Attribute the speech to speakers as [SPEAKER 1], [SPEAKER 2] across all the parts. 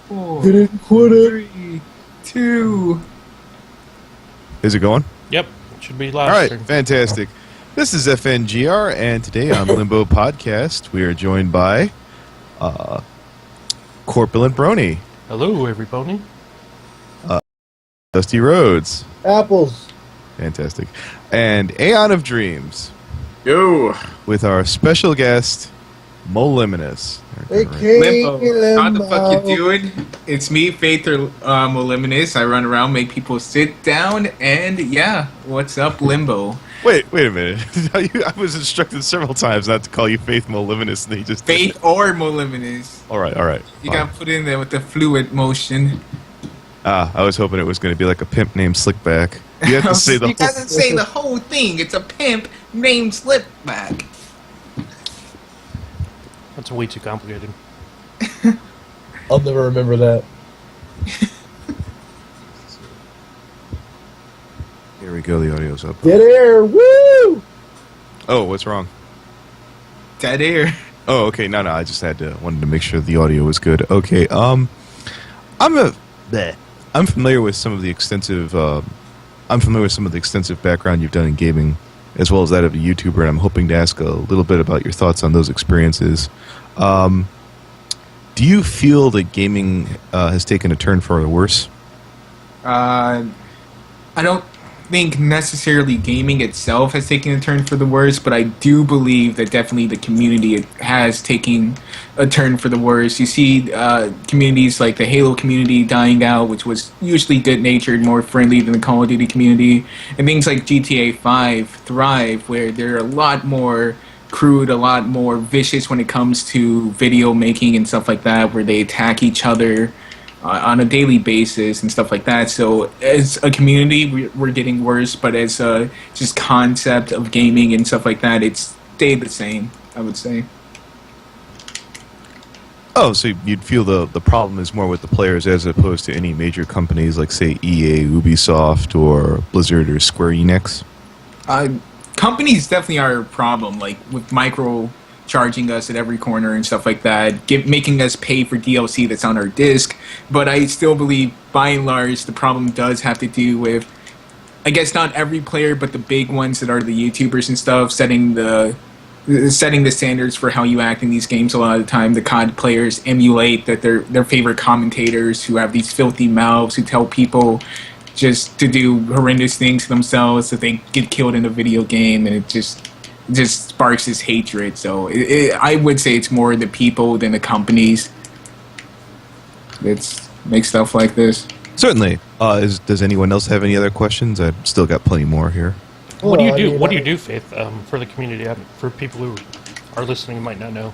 [SPEAKER 1] 4,
[SPEAKER 2] Didn't quit it.
[SPEAKER 1] 3, 2.
[SPEAKER 3] Is it going?
[SPEAKER 4] Yep, it should be
[SPEAKER 3] All
[SPEAKER 4] live.
[SPEAKER 3] right,
[SPEAKER 4] stream.
[SPEAKER 3] fantastic. This is FNGR, and today on Limbo Podcast, we are joined by Corpulent Brony,
[SPEAKER 4] Hello, everybody.
[SPEAKER 3] Dusty Rhodes,
[SPEAKER 2] Apples.
[SPEAKER 3] fantastic, and Aeon of Dreams,
[SPEAKER 1] Yo.
[SPEAKER 3] with our special guest, Moliminous.
[SPEAKER 2] Okay,
[SPEAKER 1] Limbo. How the fuck you doing? It's me, Faith or Moliminous. I run around, make people sit down, and yeah, what's up, Limbo?
[SPEAKER 3] Wait a minute. I was instructed several times not to call you Faith Moliminous, and then you just did
[SPEAKER 1] Faith
[SPEAKER 3] it.
[SPEAKER 1] or Moliminous.
[SPEAKER 3] All right.
[SPEAKER 1] You
[SPEAKER 3] fine.
[SPEAKER 1] gotta put in there with the fluid motion.
[SPEAKER 3] I was hoping it was going to be like a pimp named Slickback. You have to say the
[SPEAKER 1] He doesn't say the whole thing. It's a pimp named Slipback.
[SPEAKER 4] That's way too complicated.
[SPEAKER 2] I'll never remember that.
[SPEAKER 3] Here we go. The audio's up.
[SPEAKER 2] Dead air. Woo!
[SPEAKER 3] Oh, what's wrong?
[SPEAKER 1] Dead air.
[SPEAKER 3] Oh, okay. No. I just wanted to make sure the audio was good. Okay. I'm familiar with some of the extensive. I'm familiar with some of the extensive background you've done in gaming, as well as that of a YouTuber, and I'm hoping to ask a little bit about your thoughts on those experiences. Do you feel that gaming has taken a turn for the worse?
[SPEAKER 1] I don't think necessarily gaming itself has taken a turn for the worse, but I do believe that definitely the community has taken a turn for the worse. You see communities like the Halo community dying out, which was usually good-natured, more friendly than the Call of Duty community, and things like GTA 5 thrive, where they're a lot more crude, a lot more vicious when it comes to video making and stuff like that, where they attack each other on a daily basis and stuff like that. So as a community, we're getting worse, but as a just concept of gaming and stuff like that, it's stayed the same, I would say.
[SPEAKER 3] Oh, so you'd feel the problem is more with the players as opposed to any major companies like, say, EA, Ubisoft, or Blizzard, or Square Enix?
[SPEAKER 1] Companies definitely are a problem, like with micro charging us at every corner and stuff like that, making us pay for DLC that's on our disc. But I still believe, by and large, the problem does have to do with, I guess, not every player, but the big ones that are the YouTubers and stuff, setting the standards for how you act in these games. A lot of the time, the COD players emulate that their favorite commentators who have these filthy mouths who tell people just to do horrendous things to themselves that they get killed in a video game, and it just sparks this hatred. So I would say it's more the people than the companies that make stuff like this.
[SPEAKER 3] Certainly. Does anyone else have any other questions? I've still got plenty more here.
[SPEAKER 4] What do you
[SPEAKER 2] Well, I
[SPEAKER 4] do?
[SPEAKER 2] mean,
[SPEAKER 4] What do you do, Faith, for the community? For people who are listening and might not know.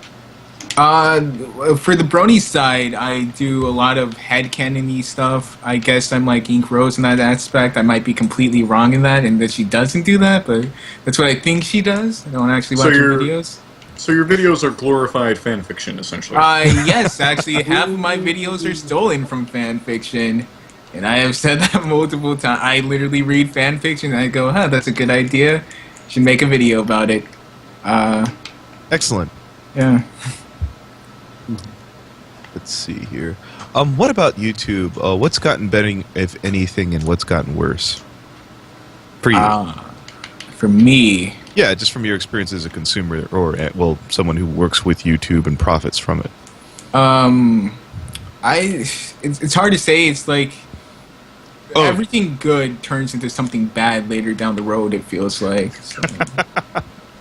[SPEAKER 1] For the Brony side, I do a lot of headcanon-y stuff. I guess I'm like Ink Rose in that aspect. I might be completely wrong in that, and that she doesn't do that, but that's what I think she does. I don't actually watch her videos.
[SPEAKER 5] So your videos are glorified fan fiction, essentially.
[SPEAKER 1] Yes, actually, half of my videos are stolen from fan fiction, and I have said that multiple times. I literally read fan fiction, and I go, that's a good idea. Should make a video about it.
[SPEAKER 3] Excellent.
[SPEAKER 1] Yeah.
[SPEAKER 3] Let's see here. What about YouTube? What's gotten better, if anything, and what's gotten worse? For you.
[SPEAKER 1] For me,
[SPEAKER 3] Yeah, just from your experience as a consumer, or someone who works with YouTube and profits from it.
[SPEAKER 1] it's hard to say. It's like everything good turns into something bad later down the road, it feels like. So.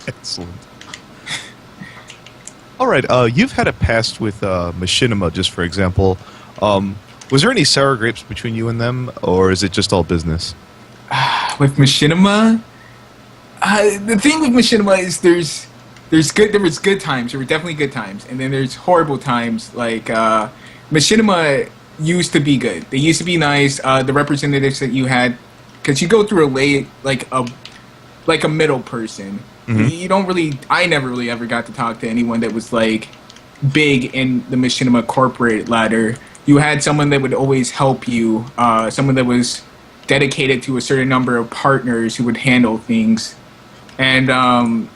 [SPEAKER 3] Excellent. All right, you've had a past with Machinima, just for example. Was there any sour grapes between you and them, or is it just all business?
[SPEAKER 1] With Machinima, the thing with Machinima is there was good times. There were definitely good times, and then there's horrible times. Like Machinima used to be good. They used to be nice. The representatives that you had, because you go through like a middle person. Mm-hmm. You don't really. I never really ever got to talk to anyone that was like big in the Machinima corporate ladder. You had someone that would always help you. Someone that was dedicated to a certain number of partners who would handle things. And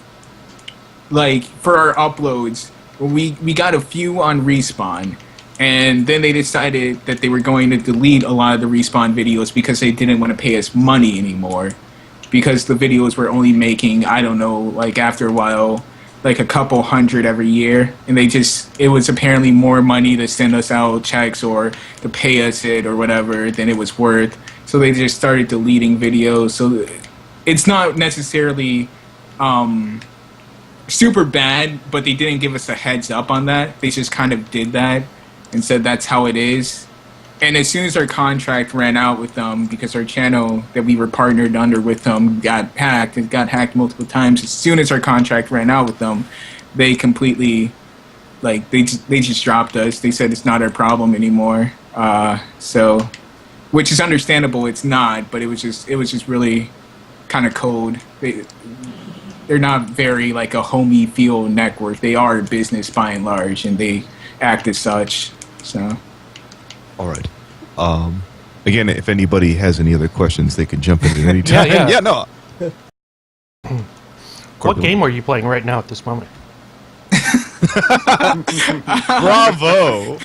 [SPEAKER 1] like for our uploads, we got a few on Respawn, And then they decided that they were going to delete a lot of the Respawn videos because they didn't want to pay us money anymore. Because the videos were only making, I don't know, like after a while, like a couple hundred every year. And it was apparently more money to send us out checks or to pay us it or whatever than it was worth. So they just started deleting videos. So it's not necessarily super bad, but they didn't give us a heads up on that. They just kind of did that and said that's how it is. And as soon as our contract ran out with them, because our channel that we were partnered under with them got hacked, it got hacked multiple times. As soon as our contract ran out with them, they completely, like, they just dropped us. They said it's not our problem anymore. So, which is understandable. It's not, but it was just really kind of cold. They're not very like a homey feel network. They are a business by and large, and they act as such. So,
[SPEAKER 3] All right. Again, if anybody has any other questions, they can jump in at any time.
[SPEAKER 4] Yeah.
[SPEAKER 3] No.
[SPEAKER 4] What game are you playing right now at this moment?
[SPEAKER 3] Bravo.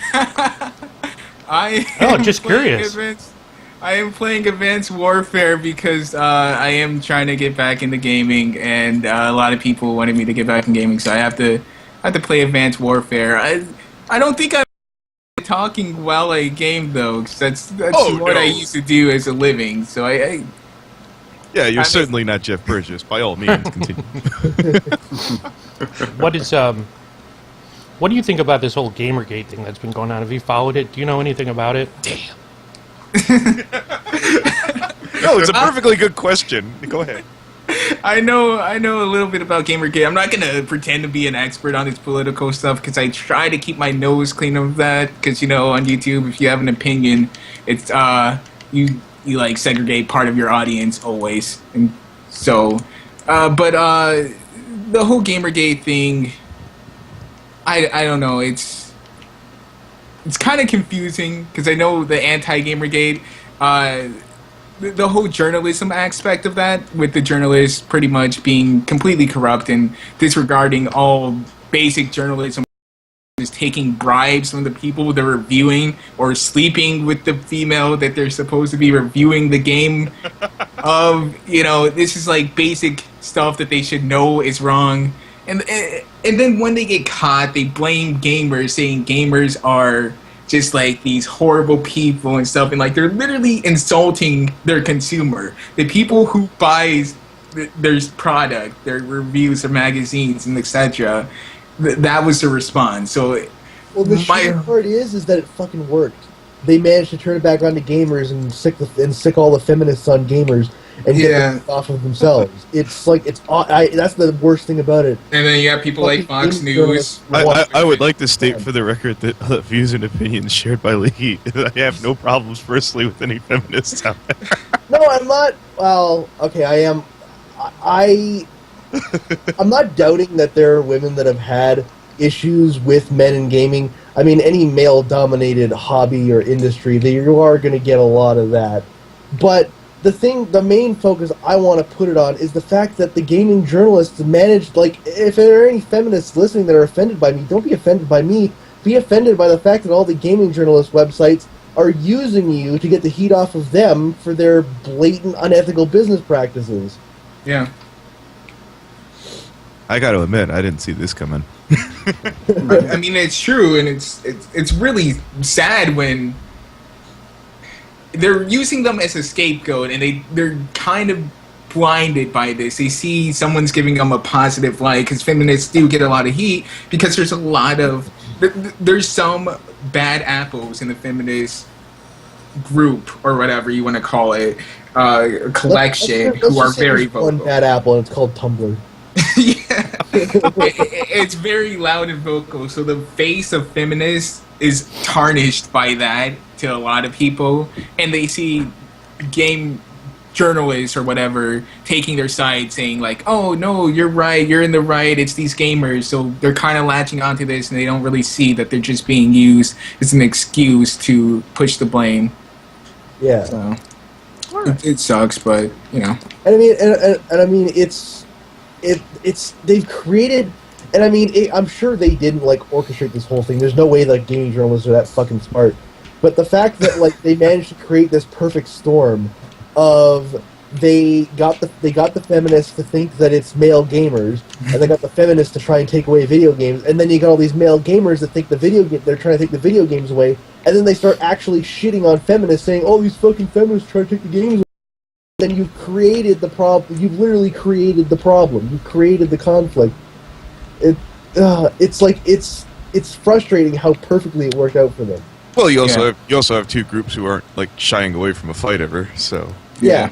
[SPEAKER 4] Just curious.
[SPEAKER 1] I am playing Advanced Warfare because I am trying to get back into gaming, and a lot of people wanted me to get back in gaming, so I have to play Advanced Warfare. I don't think I'm talking while I game though, because that's what I used to do as a living. So
[SPEAKER 3] Yeah, you're certainly not Jeff Bridges. By all means, continue.
[SPEAKER 4] What do you think about this whole Gamergate thing that's been going on? Have you followed it? Do you know anything about it?
[SPEAKER 3] Damn. No, it's a perfectly good question. Go ahead.
[SPEAKER 1] I know a little bit about Gamergate. I'm not gonna pretend to be an expert on this political stuff because I try to keep my nose clean of that. Because on YouTube, if you have an opinion, it's you like segregate part of your audience always, and so. But the whole Gamergate thing, I don't know. It's kind of confusing because I know the anti-Gamergate. The whole journalism aspect of that, with the journalists pretty much being completely corrupt and disregarding all basic journalism, is taking bribes from the people they're reviewing or sleeping with the female that they're supposed to be reviewing the game of. This is like basic stuff that they should know is wrong. And then when they get caught, they blame gamers, saying gamers are just like these horrible people and stuff, and like they're literally insulting their consumer, the people who buys their product, their reviews, their magazines, and etc. That was the response. So,
[SPEAKER 2] well, the shitty part is that it fucking worked. They managed to turn it back around to gamers and sick all the feminists on gamers and get them off of themselves. It's like that's the worst thing about it.
[SPEAKER 1] And then you have people like Fox News.
[SPEAKER 3] I would like to state for the record that views and opinions shared by Lee, I have no problems personally with any feminists out there.
[SPEAKER 2] No, I'm not. Well, okay, I am. I'm not doubting that there are women that have had issues with men in gaming. I mean, any male-dominated hobby or industry, you are going to get a lot of that. But the main focus I want to put it on is the fact that the gaming journalists managed, like, if there are any feminists listening that are offended by me, don't be offended by me. Be offended by the fact that all the gaming journalist websites are using you to get the heat off of them for their blatant, unethical business practices.
[SPEAKER 1] Yeah.
[SPEAKER 3] I got to admit, I didn't see this coming.
[SPEAKER 1] I mean, it's true, and it's really sad when they're using them as a scapegoat, and they're kind of blinded by this. They see someone's giving them a positive light, because feminists do get a lot of heat, because there's some bad apples in the feminist group, or whatever you want to call it, collection, who are very vocal.
[SPEAKER 2] One bad apple, and it's called Tumblr.
[SPEAKER 1] Yeah. It's very loud and vocal, so the face of feminists is tarnished by that to a lot of people, and they see game journalists or whatever taking their side, saying like, oh no, you're right, you're in the right, it's these gamers. So they're kind of latching onto this, and they don't really see that they're just being used as an excuse to push the blame.
[SPEAKER 2] Yeah.
[SPEAKER 1] So it sucks, but
[SPEAKER 2] And I mean, it's they've created. And I mean, I'm sure they didn't like orchestrate this whole thing. There's no way like gaming journalists are that fucking smart. But the fact that like they managed to create this perfect storm of they got the feminists to think that it's male gamers, and they got the feminists to try and take away video games, and then you got all these male gamers that think they're trying to take the video games away, and then they start actually shitting on feminists, saying, "Oh, these fucking feminists try to take the games away." Then you've created the problem. You've literally created the problem. You've created the conflict. It's frustrating how perfectly it worked out for them.
[SPEAKER 3] Well, you also have two groups who aren't like shying away from a fight ever. So
[SPEAKER 2] Yeah.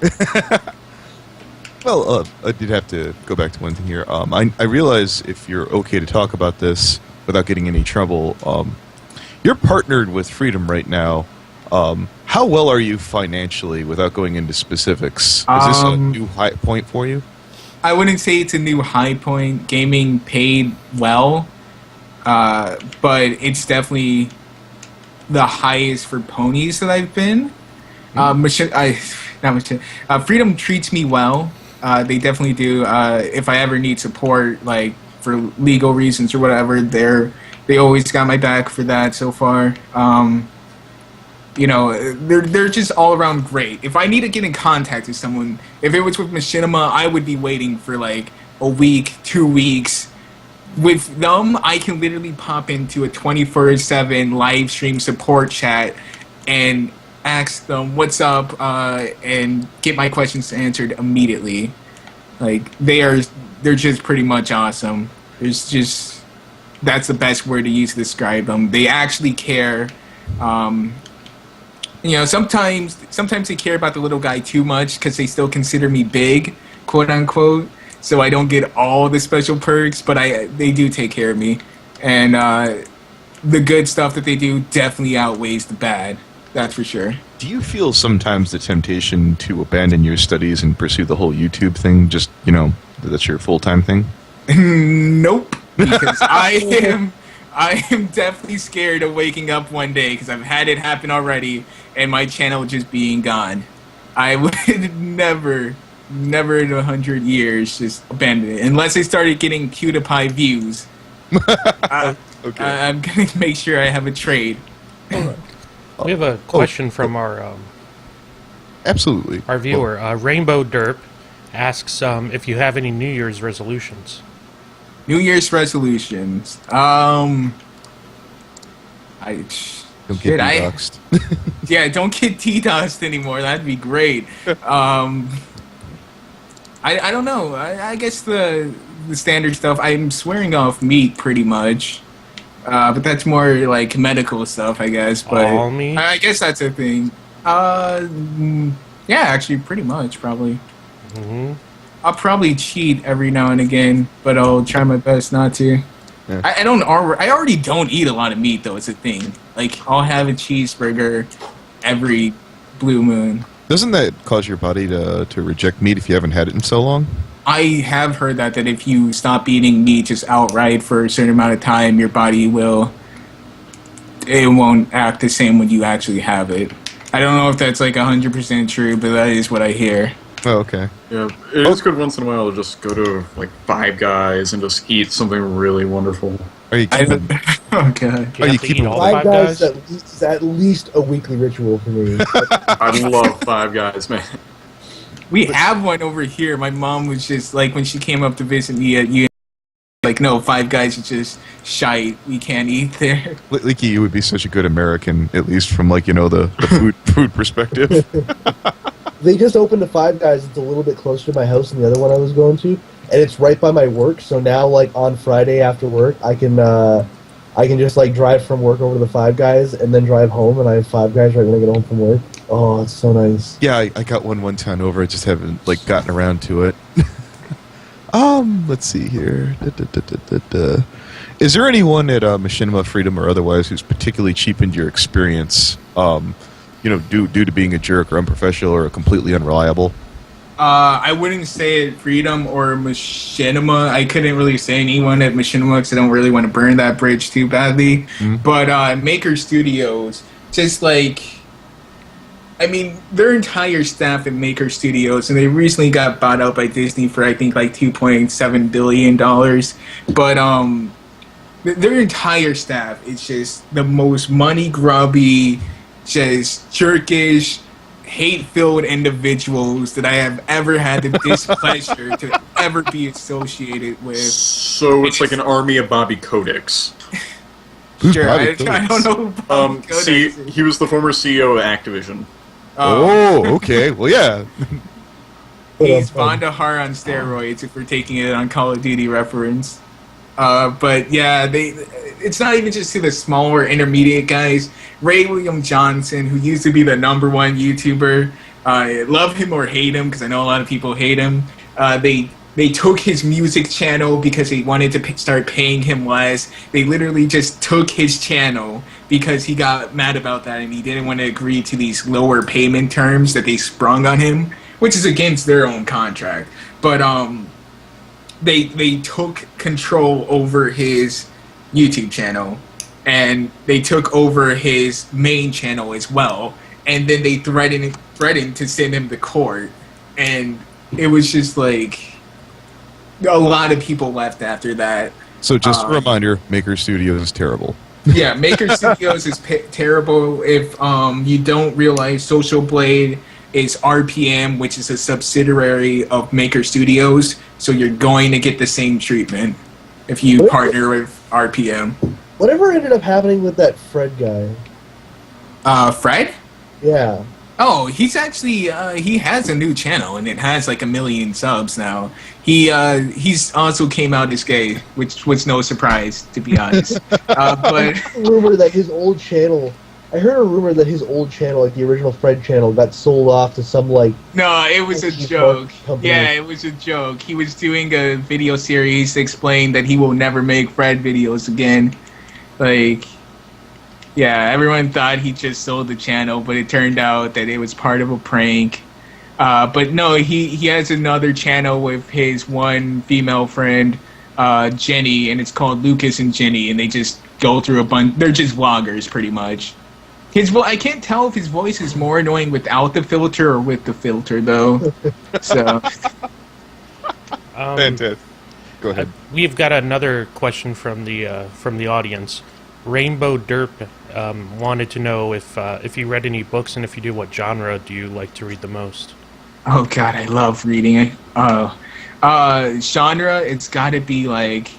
[SPEAKER 3] well, I did have to go back to one thing here. I realize if you're okay to talk about this without getting any trouble, you're partnered with Freedom right now. How well are you financially, without going into specifics? Is this a new high point for you?
[SPEAKER 1] I wouldn't say it's a new high point. Gaming paid well, but it's definitely the highest for ponies that I've been. Freedom treats me well. They definitely do. If I ever need support, like for legal reasons or whatever, they always got my back for that so far. They're just all around great. If I need to get in contact with someone, if it was with Machinima, I would be waiting for like a week, 2 weeks. With them, I can literally pop into a 24/7 live stream support chat and ask them what's up and get my questions answered immediately. Like they're just pretty much awesome. That's the best word to use to describe them. They actually care. Sometimes they care about the little guy too much because they still consider me big, quote unquote. So I don't get all the special perks, but they do take care of me, and the good stuff that they do definitely outweighs the bad. That's for sure.
[SPEAKER 3] Do you feel sometimes the temptation to abandon your studies and pursue the whole YouTube thing? Just that's your full-time thing.
[SPEAKER 1] Nope, because I am definitely scared of waking up one day because I've had it happen already, and my channel just being gone. I would never in 100 years just abandon it unless I started getting PewDiePie views.
[SPEAKER 3] Okay.
[SPEAKER 1] I'm gonna make sure I have a trade.
[SPEAKER 4] We have a question from our
[SPEAKER 3] absolutely
[SPEAKER 4] our viewer. Rainbow Derp asks if you have any New Year's resolutions.
[SPEAKER 1] New Year's resolutions. Don't
[SPEAKER 3] get doxxed.
[SPEAKER 1] Yeah, don't get DDoSed anymore. That'd be great. I don't know. I guess the standard stuff. I'm swearing off meat pretty much, but that's more like medical stuff, I guess. But
[SPEAKER 4] all meat?
[SPEAKER 1] I guess that's a thing. Yeah, actually, pretty much, probably.
[SPEAKER 4] Mm-hmm.
[SPEAKER 1] I'll probably cheat every now and again, but I'll try my best not to.
[SPEAKER 3] Yeah.
[SPEAKER 1] I already don't eat a lot of meat, though. It's a thing. Like, I'll have a cheeseburger every blue moon.
[SPEAKER 3] Doesn't that cause your body to reject meat if you haven't had it in so long?
[SPEAKER 1] I have heard that if you stop eating meat just outright for a certain amount of time, your body won't act the same when you actually have it. I don't know if that's like 100% true, but that is what I hear.
[SPEAKER 3] Oh, okay.
[SPEAKER 5] Yeah, it is good once in a while to just go to like Five Guys and just eat something really wonderful.
[SPEAKER 3] Are you keeping?
[SPEAKER 1] Oh god.
[SPEAKER 3] Are you keeping
[SPEAKER 4] all
[SPEAKER 2] Five Guys is at least a weekly ritual for me.
[SPEAKER 5] I love Five Guys, man.
[SPEAKER 1] We have one over here. My mom was just like, when she came up to visit me at U, like, no, Five Guys is just shite. We can't eat there.
[SPEAKER 3] Leaky, you would be such a good American, at least from like the food perspective.
[SPEAKER 2] They just opened a Five Guys. It's a little bit closer to my house than the other one I was going to, and it's right by my work. So now, like on Friday after work, I can just like drive from work over to the Five Guys and then drive home, and I have Five Guys right when I get home from work. Oh, it's so nice.
[SPEAKER 3] Yeah, I got one time over. I just haven't like gotten around to it. Let's see here. Is there anyone at Machinima, Freedom, or otherwise who's particularly cheapened your experience? Due to being a jerk or unprofessional or completely unreliable?
[SPEAKER 1] I wouldn't say at Freedom or Machinima. I couldn't really say anyone at Machinima because I don't really want to burn that bridge too badly. Mm-hmm. But Maker Studios, just like I mean, their entire staff at Maker Studios, and they recently got bought out by Disney for I think like $2.7 billion. But their entire staff is just the most money grubby, just jerkish, hate-filled individuals that I have ever had the displeasure to ever be associated with.
[SPEAKER 5] So it's like an army of Bobby Kodaks.
[SPEAKER 3] Who's
[SPEAKER 1] Sure,
[SPEAKER 3] Bobby
[SPEAKER 1] I
[SPEAKER 3] Kotick?
[SPEAKER 1] don't know. Who Bobby Kotick
[SPEAKER 5] See,
[SPEAKER 1] is.
[SPEAKER 5] he was the former CEO of Activision.
[SPEAKER 3] Oh, okay. Well, yeah.
[SPEAKER 1] He's Bondahar on steroids if we're taking it on Call of Duty reference. But yeah, it's not even just to the smaller intermediate guys. Ray William Johnson, who used to be the #1 YouTuber, love him or hate him, because I know a lot of people hate him. They took his music channel because they wanted to start paying him less. They literally just took his channel because he got mad about that and he didn't want to agree to these lower payment terms that they sprung on him, which is against their own contract. But they took control over his YouTube channel, and they took over his main channel as well. And then they threatened to send him to court, and it was just like a lot of people left after that.
[SPEAKER 3] So just a reminder, Maker Studios is terrible.
[SPEAKER 1] Yeah, Maker Studios is terrible. If you don't realize, Social Blade is RPM, which is a subsidiary of Maker Studios, so you're going to get the same treatment if you partner with RPM.
[SPEAKER 2] Whatever ended up happening with that Fred guy?
[SPEAKER 1] Fred?
[SPEAKER 2] Yeah.
[SPEAKER 1] Oh, he's actually he has a new channel and it has like 1 million subs now. He's also came out as gay, which was no surprise, to be honest. But
[SPEAKER 2] rumor that his old channel, I heard a rumor that his old channel, like the original Fred channel, got sold off to some like.
[SPEAKER 1] no, it was a joke. Yeah, it was a joke. He was doing a video series to explain that he will never make Fred videos again. Like, yeah, everyone thought he just sold the channel, but it turned out that it was part of a prank. But no, he has another channel with his one female friend, Jenny, and it's called Lucas and Jenny, and they just go through a bunch. They're just vloggers, pretty much. I can't tell if his voice is more annoying without the filter or with the filter, though. So,
[SPEAKER 3] Fantastic. Go ahead.
[SPEAKER 4] We've got another question from the audience. Rainbow Derp wanted to know if you read any books, and if you do, what genre do you like to read the most?
[SPEAKER 1] oh god, I love reading it. Genre, it's got to be like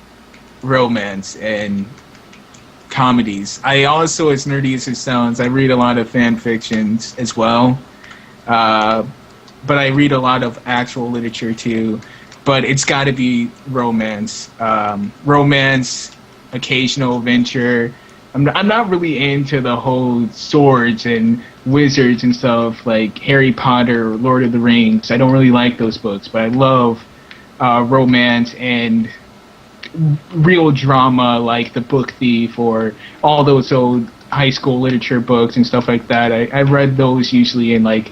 [SPEAKER 1] romance and comedies. I also, as nerdy as it sounds, I read a lot of fan fictions as well. But I read a lot of actual literature too. But it's got to be romance. Romance, occasional adventure. I'm not really into the whole swords and wizards and stuff like Harry Potter or Lord of the Rings. I don't really like those books, but I love romance and real drama like The Book Thief or all those old high school literature books and stuff like that. I read those usually in like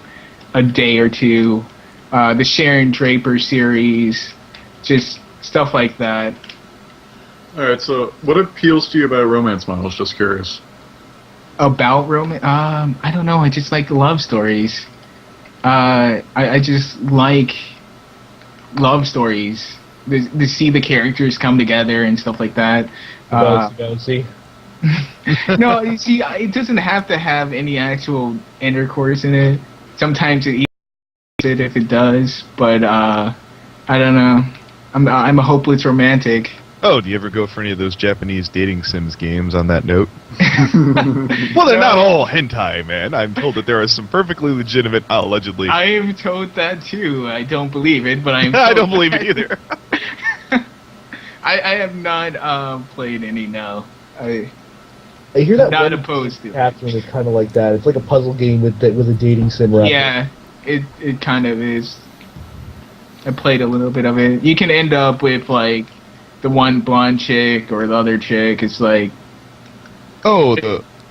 [SPEAKER 1] a day or two. The Sharon Draper series, just stuff like that.
[SPEAKER 5] Alright, so what appeals to you about romance models? Just curious.
[SPEAKER 1] About romance? I don't know. I just like love stories. I just like love stories. To see the characters come together and stuff like that.
[SPEAKER 2] Bouncy.
[SPEAKER 1] No, you see, it doesn't have to have any actual intercourse in it. Sometimes it eats it if it does, but I don't know. I'm a hopeless romantic.
[SPEAKER 3] Oh, do you ever go for any of those Japanese dating sims games on that note? Well, they're not all hentai, man. I'm told that there are some perfectly legitimate, allegedly.
[SPEAKER 1] I am told that too. I don't believe it, but I'm
[SPEAKER 3] I don't believe it either.
[SPEAKER 1] I have not played any now.
[SPEAKER 2] I hear that
[SPEAKER 1] Not
[SPEAKER 2] one
[SPEAKER 1] opposed to it.
[SPEAKER 2] Catherine is kind of like that. It's like a puzzle game with a dating sim wrapper.
[SPEAKER 1] Yeah, it kind of is. I played a little bit of it. You can end up with like the one blonde chick or the other chick. It's like,
[SPEAKER 3] Oh,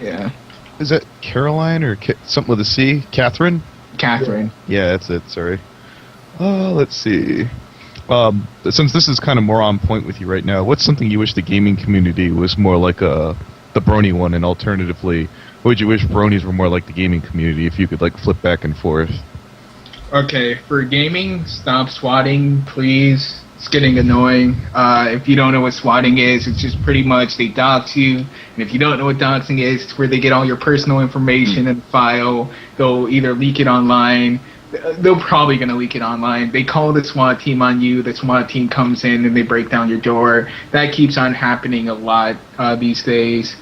[SPEAKER 1] yeah,
[SPEAKER 3] is that Caroline or something with a C? Catherine?
[SPEAKER 1] Catherine.
[SPEAKER 3] Yeah, that's it. Sorry. Let's see. Since this is kind of more on point with you right now, what's something you wish the gaming community was more like the Brony one, and alternatively, Would you wish bronies were more like the gaming community if you could like flip back and forth?
[SPEAKER 1] Okay, for gaming, stop swatting, please. It's getting annoying. If you don't know what swatting is, it's just pretty much they dox you. And if you don't know what doxing is, it's where they get all your personal information in a file. They'll either leak it online. They're probably going to leak it online. They call the SWAT team on you. The SWAT team comes in and they break down your door. That keeps on happening a lot these days.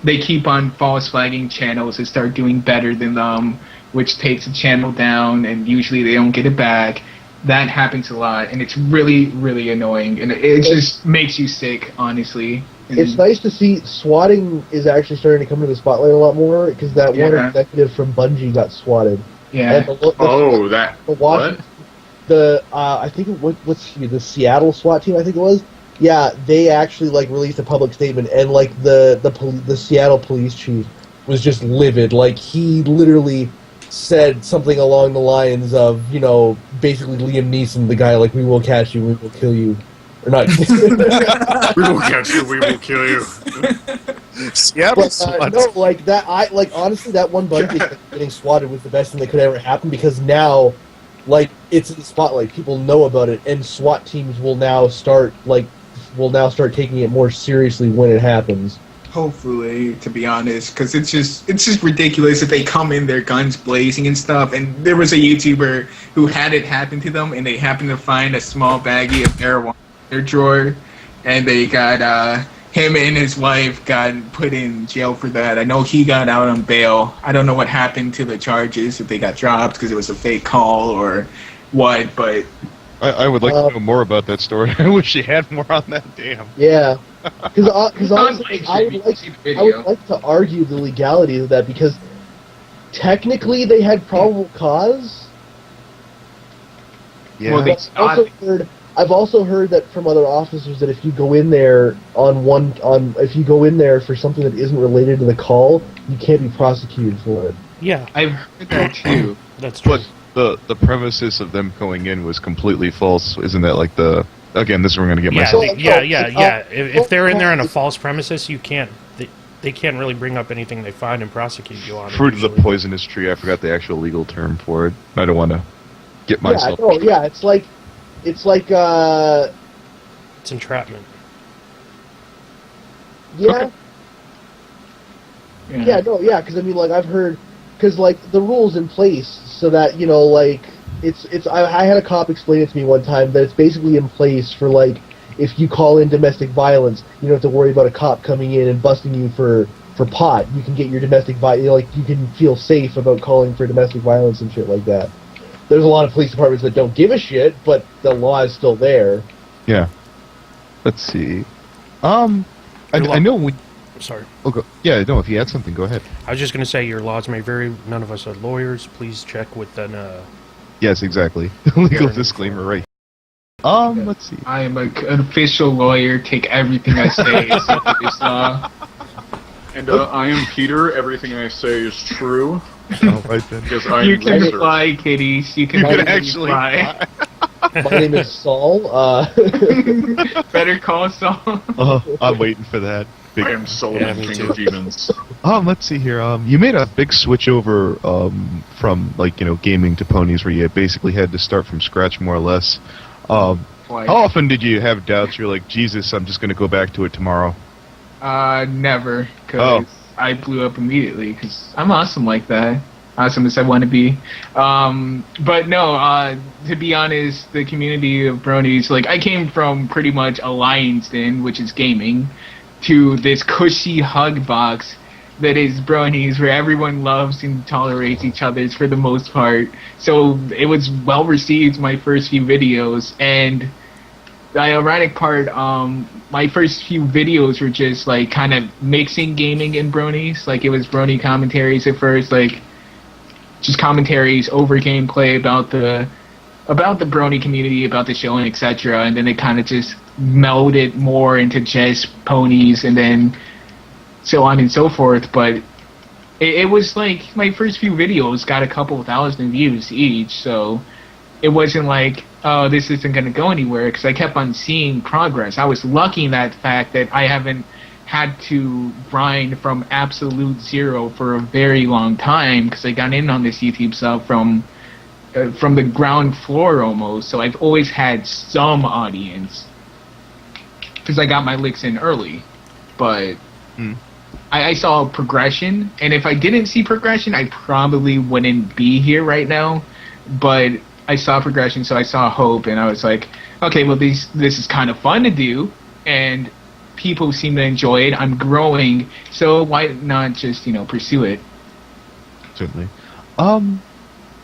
[SPEAKER 1] They keep on false flagging channels that start doing better than them, which takes a channel down, and usually they don't get it back. That happens a lot, and it's really, really annoying, and it just makes you sick, honestly. And
[SPEAKER 2] It's nice to see swatting is actually starting to come into the spotlight a lot more, because that one
[SPEAKER 1] Yeah.
[SPEAKER 2] executive from Bungie got swatted.
[SPEAKER 1] yeah.
[SPEAKER 2] And the
[SPEAKER 5] What?
[SPEAKER 2] I think what's the Seattle SWAT team, I think it was. Yeah, they actually like released a public statement, and like the Seattle police chief was just livid. Like he literally said something along the lines of, basically Liam Neeson, the guy, like, we will catch you, we will kill you, or not.
[SPEAKER 5] We will catch you. We will kill you.
[SPEAKER 3] Seattle
[SPEAKER 2] But no, like that. Honestly, that one Bungie getting swatted was the best thing that could ever happen, because now, like, it's in the spotlight. People know about it, and SWAT teams will now start taking it more seriously when it happens.
[SPEAKER 1] Hopefully, to be honest, because it's just ridiculous if they come in their guns blazing and stuff. And there was a YouTuber who had it happen to them, and they happened to find a small baggie of marijuana in their drawer, and they got him and his wife got put in jail for that. I know he got out on bail. I don't know what happened to the charges, if they got dropped because it was a fake call or what, but
[SPEAKER 3] I would like to know more about that story. I wish you had more on that. Damn.
[SPEAKER 2] Yeah, because honestly, I would
[SPEAKER 1] video.
[SPEAKER 2] like to argue the legality of that, because technically they had probable cause.
[SPEAKER 3] Yeah.
[SPEAKER 1] Well, they
[SPEAKER 2] I've also heard that from other officers that if you go in there if you go in there for something that isn't related to the call, you can't be prosecuted for it.
[SPEAKER 4] Yeah,
[SPEAKER 1] I've heard that too.
[SPEAKER 4] that's true.
[SPEAKER 3] But the premises of them going in was completely false. Isn't that like the... Again, this is where I'm going to get
[SPEAKER 4] Yeah,
[SPEAKER 3] myself...
[SPEAKER 4] If they're in there on a false premises, you can't. They can't really bring up anything they find and prosecute you on it.
[SPEAKER 3] Fruit of the
[SPEAKER 4] usually.
[SPEAKER 3] poisonous tree. I forgot the actual legal term for it. I don't want to get myself...
[SPEAKER 2] It's like
[SPEAKER 4] It's entrapment.
[SPEAKER 2] yeah. Because I mean, like, I've heard, because like the rules in place so that like I had a cop explain it to me one time that it's basically in place for, like, if you call in domestic violence, you don't have to worry about a cop coming in and busting you for pot. You can get your domestic violence, like, you can feel safe about calling for domestic violence and shit like that. There's a lot of police departments that don't give a shit, but the law is still there.
[SPEAKER 3] Yeah. Let's see. I know we...
[SPEAKER 4] Sorry.
[SPEAKER 3] Okay. Yeah, no, if you had something, go ahead.
[SPEAKER 4] I was just going to say your laws may vary. None of us are lawyers. Please check with an.
[SPEAKER 3] Yes, exactly. Legal
[SPEAKER 4] Yeah.
[SPEAKER 3] disclaimer, right. Let's see.
[SPEAKER 1] I am an official lawyer. Take everything I say as this law.
[SPEAKER 5] And I am Peter. Everything I say is true.
[SPEAKER 3] All right, then.
[SPEAKER 5] Because I
[SPEAKER 1] You
[SPEAKER 5] am
[SPEAKER 1] can
[SPEAKER 5] laser.
[SPEAKER 1] fly, kitties. You can,
[SPEAKER 3] You could
[SPEAKER 1] really
[SPEAKER 3] actually
[SPEAKER 1] fly.
[SPEAKER 2] My name is Saul.
[SPEAKER 1] Better call Saul.
[SPEAKER 3] I'm waiting for that.
[SPEAKER 5] I am Solomon,
[SPEAKER 4] me
[SPEAKER 5] King
[SPEAKER 4] too.
[SPEAKER 5] of Demons.
[SPEAKER 3] Let's see here. You made a big switch over from, like, gaming to ponies, where you basically had to start from scratch, more or less. How often did you have doubts? You're like, Jesus, I'm just going to go back to it tomorrow.
[SPEAKER 1] Never, because I blew up immediately, because I'm awesome like that. Awesome as I want to be. But no, to be honest, the community of bronies, like, I came from pretty much a lion's den, which is gaming, to this cushy hug box that is bronies, where everyone loves and tolerates each other for the most part. So it was well received, my first few videos, and the ironic part, my first few videos were just, like, kind of mixing gaming and bronies. Like, it was brony commentaries at first, like, just commentaries over gameplay about the brony community, about the show, and etc. And then it kind of just melded more into just ponies, and then so on and so forth. But it was like my first few videos got a couple thousand views each, so it wasn't like, oh, this isn't going to go anywhere, because I kept on seeing progress. I was lucky in that fact that I haven't had to grind from absolute zero for a very long time because I got in on this YouTube stuff from the ground floor almost. So I've always had some audience because I got my licks in early, but I saw progression, and if I didn't see progression, I probably wouldn't be here right now. But I saw progression, so I saw hope, and I was like, okay, well, this is kind of fun to do, and people seem to enjoy it. I'm growing, so why not just pursue it?
[SPEAKER 3] Certainly.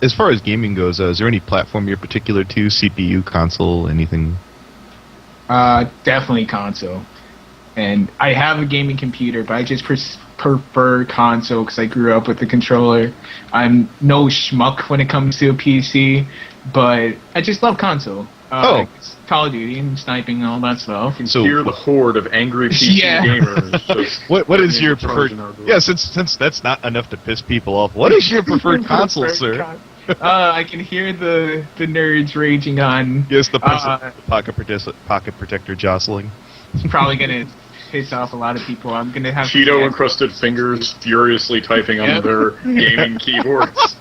[SPEAKER 3] As far as gaming goes, is there any platform you're particular to? CPU, console, anything?
[SPEAKER 1] Definitely console. And I have a gaming computer, but I just prefer console because I grew up with the controller. I'm no schmuck when it comes to a PC, but I just love console. Call of Duty and sniping and all that stuff.
[SPEAKER 5] So hear the horde of angry PC gamers. Just
[SPEAKER 3] what is your preferred? Yeah, since that's not enough to piss people off, what is your preferred console, sir?
[SPEAKER 1] I can hear the nerds raging on.
[SPEAKER 3] Yes, the pocket protector jostling.
[SPEAKER 1] It's probably gonna piss off a lot of people. I'm gonna have
[SPEAKER 5] Cheeto-encrusted fingers furiously typing on their gaming keyboards.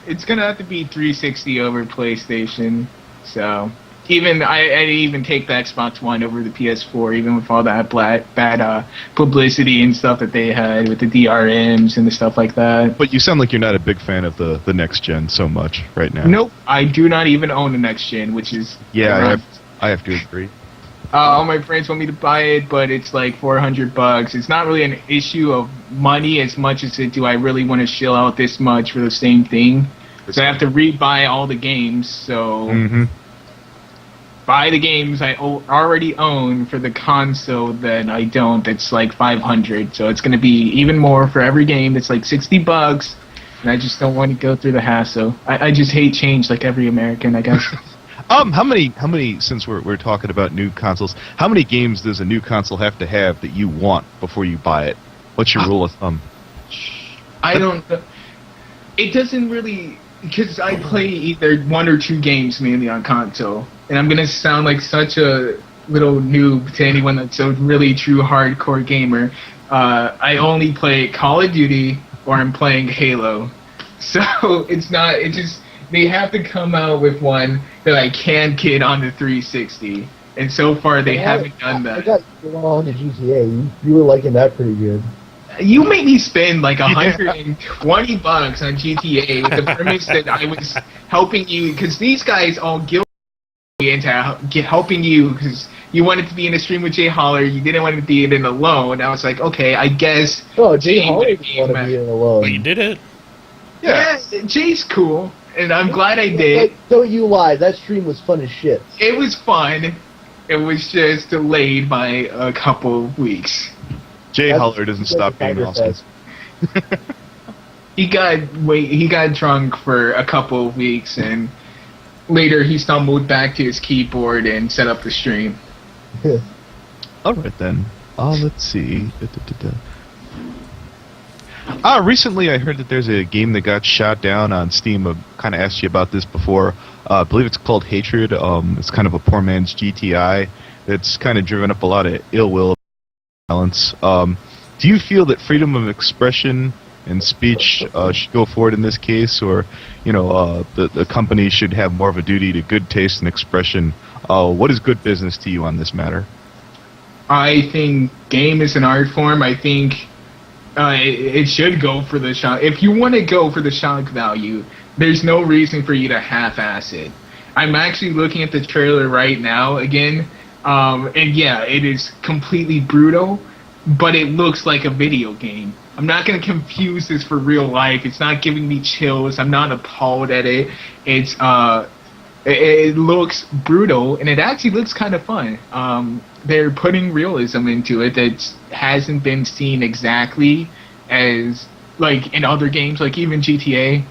[SPEAKER 1] It's gonna have to be 360 over PlayStation. So I'd even take the Xbox One over the PS4, even with all that bad publicity and stuff that they had with the DRMs and the stuff like that.
[SPEAKER 3] But you sound like you're not a big fan of the next gen so much right now.
[SPEAKER 1] Nope, I do not even own the next gen, which is
[SPEAKER 3] I have to agree.
[SPEAKER 1] All my friends want me to buy it, but it's like $400. It's not really an issue of money as much as do I really want to shell out this much for the same thing. So I have to rebuy all the games. So buy the games I already own for the console that I don't. That's like $500. So it's going to be even more for every game. That's like $60, and I just don't want to go through the hassle. I just hate change, like every American, I guess.
[SPEAKER 3] How many? Since we're talking about new consoles, how many games does a new console have to have that you want before you buy it? What's your rule of thumb?
[SPEAKER 1] I don't. It doesn't really, because I play either one or two games mainly on console, and I'm gonna sound like such a little noob to anyone that's a really true hardcore gamer. I only play Call of Duty or I'm playing Halo, so it's not. It just. They have to come out with one that I can get on the 360, and so far they haven't done that.
[SPEAKER 2] I got you on to GTA. You were liking that pretty good.
[SPEAKER 1] You made me spend like $120 on GTA with the premise that I was helping you, because these guys all guilt me into helping you because you wanted to be in a stream with Jay Holler. You didn't want to be in it alone. I was like, okay, I guess.
[SPEAKER 2] Oh, Jay Holler didn't want to be in it alone.
[SPEAKER 4] Well, you did it.
[SPEAKER 1] Yeah, Jay's cool. And I'm glad I did.
[SPEAKER 2] Like, don't you lie. That stream was fun as shit.
[SPEAKER 1] It was fun. It was just delayed by a couple of weeks.
[SPEAKER 3] Jay Holler doesn't stop being awesome.
[SPEAKER 1] He got drunk for a couple of weeks, and later he stumbled back to his keyboard and set up the stream.
[SPEAKER 3] All right then. Let's see. Recently I heard that there's a game that got shot down on Steam. I kind of asked you about this before. I believe it's called Hatred. It's kind of a poor man's GTI. It's kind of driven up a lot of ill will, violence. Do you feel that freedom of expression and speech should go forward in this case, or the company should have more of a duty to good taste and expression? What is good business to you on this matter?
[SPEAKER 1] I think game is an art form. I think it should go for the shock. If you want to go for the shock value, there's no reason for you to half-ass it. I'm actually looking at the trailer right now again, and yeah, it is completely brutal, but it looks like a video game. I'm not going to confuse this for real life. It's not giving me chills. I'm not appalled at it. It looks brutal, and it actually looks kind of fun. They're putting realism into it that hasn't been seen exactly as, like, in other games, like even GTA.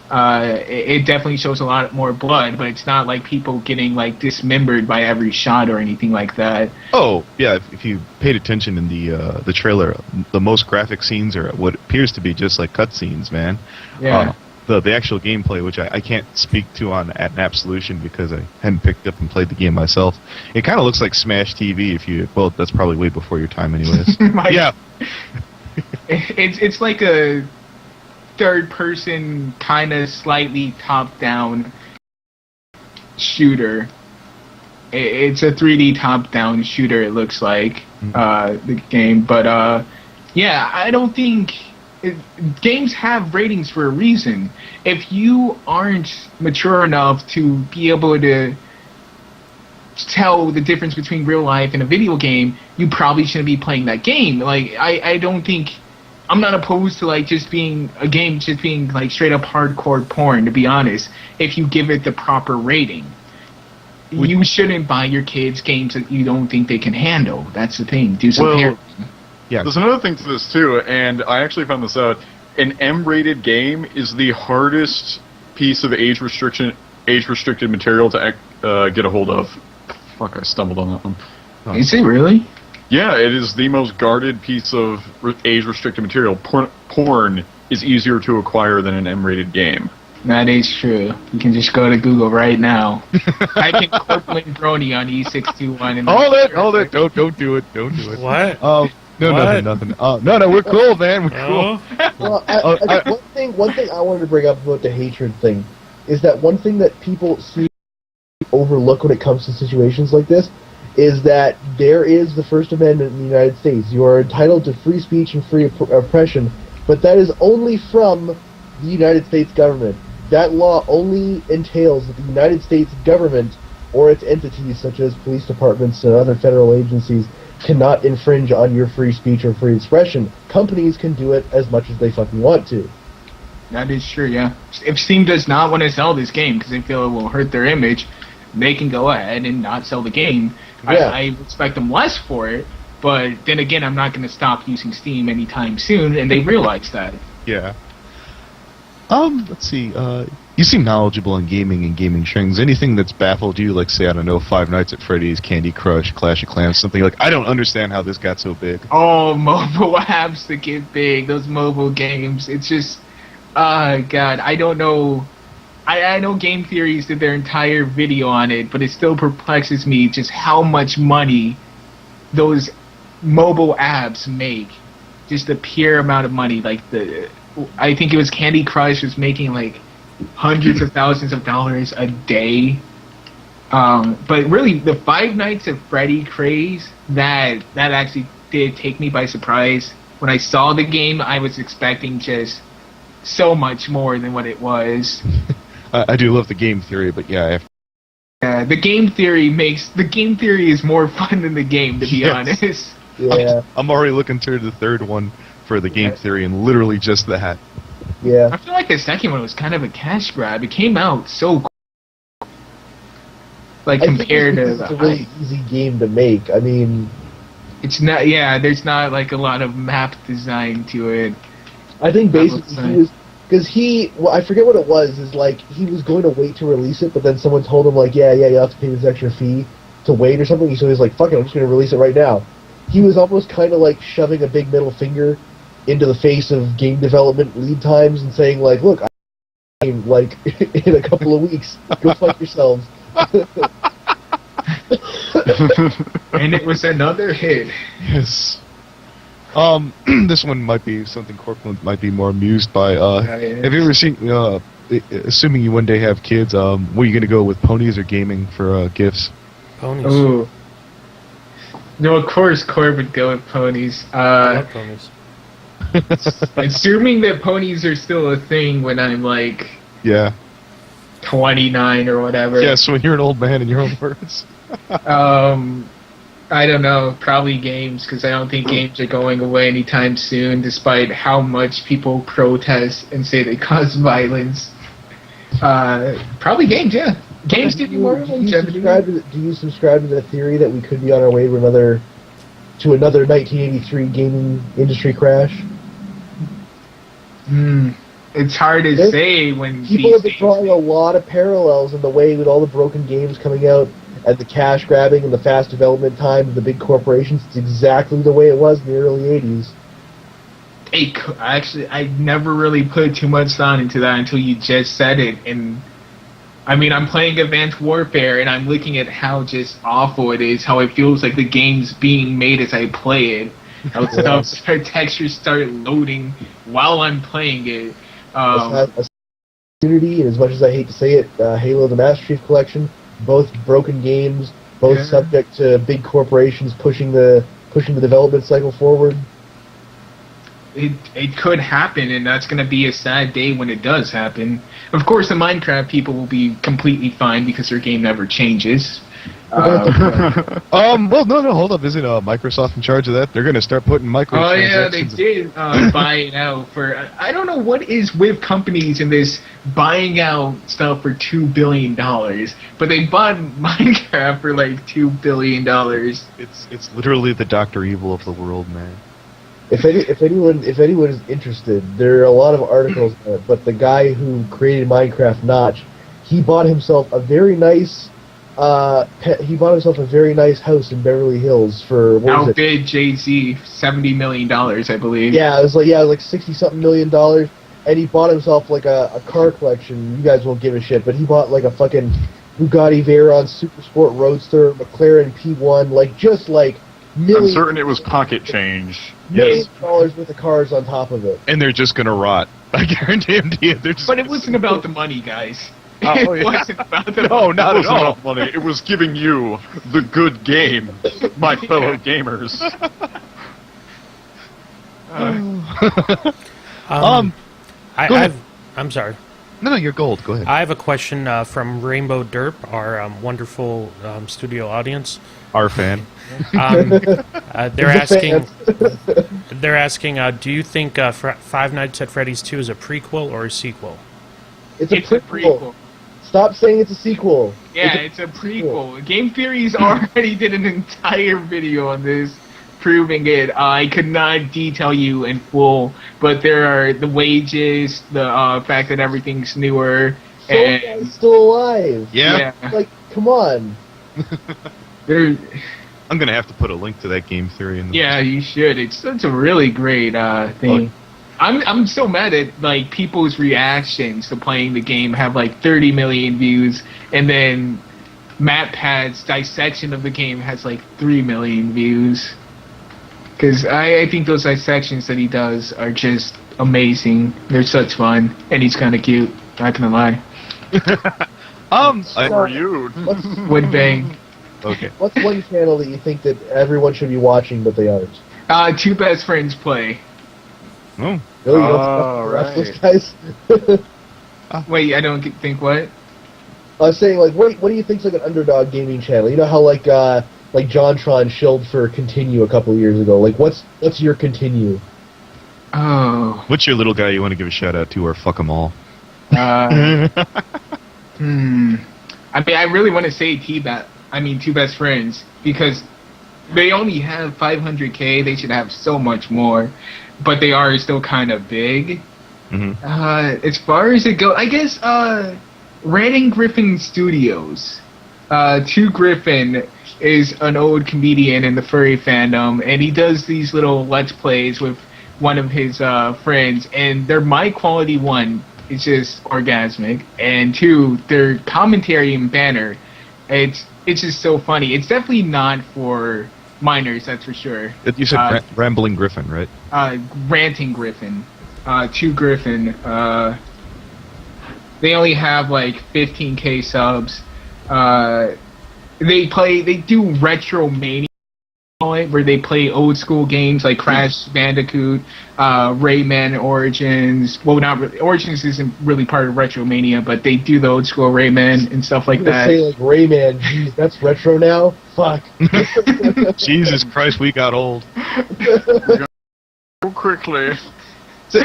[SPEAKER 1] It definitely shows a lot more blood, but it's not like people getting, like, dismembered by every shot or anything like that.
[SPEAKER 3] Oh, yeah, if you paid attention in the trailer, the most graphic scenes are what appears to be just like cutscenes, man.
[SPEAKER 1] Yeah.
[SPEAKER 3] the actual gameplay, which I can't speak to on at an absolution because I hadn't picked up and played the game myself. It kind of looks like Smash TV. Well, that's probably way before your time, anyways. Yeah,
[SPEAKER 1] it's like a third person, kind of slightly top down shooter. It's a 3D top down shooter. It looks like the game, but yeah, I don't think. Games have ratings for a reason. If you aren't mature enough to be able to tell the difference between real life and a video game, you probably shouldn't be playing that game. Like, I don't think... I'm not opposed to, like, just being a game just being, like, straight-up hardcore porn, to be honest, if you give it the proper rating. You shouldn't buy your kids games that you don't think they can handle. That's the thing. Do some parenting.
[SPEAKER 3] Yeah.
[SPEAKER 5] There's another thing to this too, and I actually found this out. An M-rated game is the hardest piece of age-restricted material to get a hold of. Fuck, I stumbled on that one.
[SPEAKER 1] Oh. Is it really?
[SPEAKER 5] Yeah, it is the most guarded piece of age-restricted material. Porn is easier to acquire than an M-rated game.
[SPEAKER 1] That is true. You can just go to Google right now. Type in Corpulent Brony on E621. And
[SPEAKER 3] Hold it! Don't do it! Don't do it!
[SPEAKER 4] What?
[SPEAKER 3] No,
[SPEAKER 4] What?
[SPEAKER 3] nothing. No, we're cool, man. We're cool.
[SPEAKER 2] Well, one thing I wanted to bring up about the hatred thing is that one thing that people seem to overlook when it comes to situations like this is that there is the First Amendment in the United States. You are entitled to free speech and free oppression, but that is only from the United States government. That law only entails that the United States government or its entities, such as police departments and other federal agencies, cannot infringe on your free speech or free expression. Companies can do it as much as they fucking want to.
[SPEAKER 1] That is true, yeah. If Steam does not want to sell this game because they feel it will hurt their image, they can go ahead and not sell the game.
[SPEAKER 2] Yeah.
[SPEAKER 1] I expect them less for it, but then again, I'm not going to stop using Steam anytime soon, and they realize that.
[SPEAKER 3] Yeah. Let's see. You seem knowledgeable in gaming and gaming strings. Anything that's baffled you, like, say, I don't know, Five Nights at Freddy's, Candy Crush, Clash of Clans, something like, I don't understand how this got so big.
[SPEAKER 1] Oh, mobile apps that get big, those mobile games. It's just, God, I don't know. I know Game Theories did their entire video on it, but it still perplexes me just how much money those mobile apps make. Just the pure amount of money. Like, I think it was Candy Crush was making, like, hundreds of thousands of dollars a day. But really, the Five Nights at Freddy craze, that actually did take me by surprise. When I saw the game, I was expecting just so much more than what it was.
[SPEAKER 3] I do love the game theory, but yeah.
[SPEAKER 1] The game theory is more fun than the game, to be honest.
[SPEAKER 2] Yeah.
[SPEAKER 3] I'm already looking to the third one for the game theory, and literally just that.
[SPEAKER 2] Yeah.
[SPEAKER 1] I feel like the second one was kind of a cash grab. It came out so quick. Like, compared to
[SPEAKER 2] it's a really easy game to make. I mean,
[SPEAKER 1] it's not. Yeah, there's not like a lot of map design to it.
[SPEAKER 2] I think basically he was because I forget what it was. Is like he was going to wait to release it, but then someone told him like, yeah, you have to pay this extra fee to wait or something. So he's like, fuck it, I'm just going to release it right now. He was almost kind of like shoving a big middle finger into the face of game development lead times and saying like, look, I'm like in a couple of weeks, go fuck yourselves.
[SPEAKER 1] And it was another hit.
[SPEAKER 3] Yes. This one might be something Corpulent might be more amused by. Have you ever seen, assuming you one day have kids, were you going to go with ponies or gaming for gifts?
[SPEAKER 4] Ponies.
[SPEAKER 1] Ooh. No, of course Corb would go with ponies.
[SPEAKER 4] I love ponies.
[SPEAKER 1] Assuming that ponies are still a thing when I'm like
[SPEAKER 3] Yeah.
[SPEAKER 1] 29 or whatever.
[SPEAKER 3] Yes, when you're an old man in your own words.
[SPEAKER 1] I don't know, probably games, because I don't think games are going away anytime soon, despite how much people protest and say they cause violence. Probably games, yeah. Games give you more longevity.
[SPEAKER 2] Do you subscribe to the theory that we could be on our way to another 1983 gaming industry crash?
[SPEAKER 1] It's hard to say when
[SPEAKER 2] people have been drawing a lot of parallels in the way with all the broken games coming out and the cash grabbing and the fast development time of the big corporations. It's exactly the way it was in the early 80s.
[SPEAKER 1] Actually, I never really put too much thought into that until you just said it. And I mean, I'm playing Advanced Warfare, and I'm looking at how just awful it is, how it feels like the game's being made as I play it. How textures start loading while I'm playing it.
[SPEAKER 2] Community, and as much as I hate to say it, Halo: The Master Chief Collection, both broken games, both subject to big corporations pushing the development cycle forward.
[SPEAKER 1] It could happen, and that's going to be a sad day when it does happen. Of course, the Minecraft people will be completely fine because their game never changes.
[SPEAKER 3] Well, no, hold up. Isn't Microsoft in charge of that? They're going to start putting microtransactions.
[SPEAKER 1] Oh yeah, they did buy it out for. I don't know what is with companies in this buying out stuff for $2 billion, but they bought Minecraft for like $2 billion.
[SPEAKER 3] It's literally the Dr. Evil of the world, man.
[SPEAKER 2] If anyone is interested, there are a lot of articles on it, but the guy who created Minecraft, Notch, he bought himself a very nice house in Beverly Hills for
[SPEAKER 1] outbid Jay-Z $70 million, I believe.
[SPEAKER 2] Yeah, it was like $60-something million, and he bought himself like a car collection. You guys won't give a shit, but he bought like a fucking Bugatti Veyron Super Sport Roadster, McLaren P1,
[SPEAKER 5] I'm certain it was pocket change.
[SPEAKER 2] Millions of dollars worth of cars on top of it.
[SPEAKER 3] And they're just gonna rot. I guarantee you.
[SPEAKER 1] But it wasn't about the money, guys.
[SPEAKER 5] It
[SPEAKER 1] wasn't about the
[SPEAKER 5] No, not at all. Money. It was giving you the good game, my fellow gamers.
[SPEAKER 4] I'm sorry.
[SPEAKER 3] No, you're gold. Go ahead.
[SPEAKER 4] I have a question from Rainbow Derp, our wonderful studio audience.
[SPEAKER 3] Our fan.
[SPEAKER 4] They're asking. Do you think Five Nights at Freddy's 2 is a prequel or a sequel?
[SPEAKER 2] It's a prequel. Stop saying it's a sequel.
[SPEAKER 1] Yeah, it's a prequel. Game Theories already did an entire video on this, proving it. I could not detail you in full, but there are the wages, the fact that everything's newer, and
[SPEAKER 2] Soul's still alive.
[SPEAKER 3] Yeah.
[SPEAKER 2] Like, come on.
[SPEAKER 3] I'm gonna have to put a link to that Game Theory in the
[SPEAKER 1] Yeah, you should. It's such a really great thing. I'm so mad at like people's reactions to playing the game have like 30 million views, and then MatPat's dissection of the game has like 3 million views. Because I think those dissections that he does are just amazing. They're such fun, and he's kind of cute. Not gonna lie.
[SPEAKER 5] For you.
[SPEAKER 1] Would bang.
[SPEAKER 3] Okay.
[SPEAKER 2] What's one channel that you think that everyone should be watching but they aren't?
[SPEAKER 1] Two Best Friends Play.
[SPEAKER 3] Oh.
[SPEAKER 2] Really? You don't watch those guys?
[SPEAKER 1] Wait, I don't think what?
[SPEAKER 2] I was saying, like, what do you think's like an underdog gaming channel? You know how like JonTron shilled for Continue a couple years ago. Like, what's your Continue?
[SPEAKER 1] Oh.
[SPEAKER 3] What's your little guy you want to give a shout out to, or fuck them all?
[SPEAKER 1] I mean, I really want to say Two Best Friends, because they only have 500K. They should have so much more, but they are still kind of big.
[SPEAKER 3] Mm-hmm.
[SPEAKER 1] As far as it goes, I guess Red Griffin Studios. Two Griffin is an old comedian in the furry fandom, and he does these little Let's Plays with one of his friends, and their My Quality 1 is just orgasmic, and 2, their commentary and banner, it's just so funny. It's definitely not for minors, that's for sure.
[SPEAKER 3] You said Rambling Griffin, right?
[SPEAKER 1] Ranting Griffin. Two Griffin. They only have like 15K subs. They do Retro Mania, where they play old school games like Crash Bandicoot, Rayman Origins. Well, not really. Origins isn't really part of Retro Mania, but they do the old school Rayman and stuff like that.
[SPEAKER 2] Say like Rayman, geez, that's retro now. Fuck.
[SPEAKER 3] Jesus Christ, we got old.
[SPEAKER 5] So quickly.
[SPEAKER 3] Say,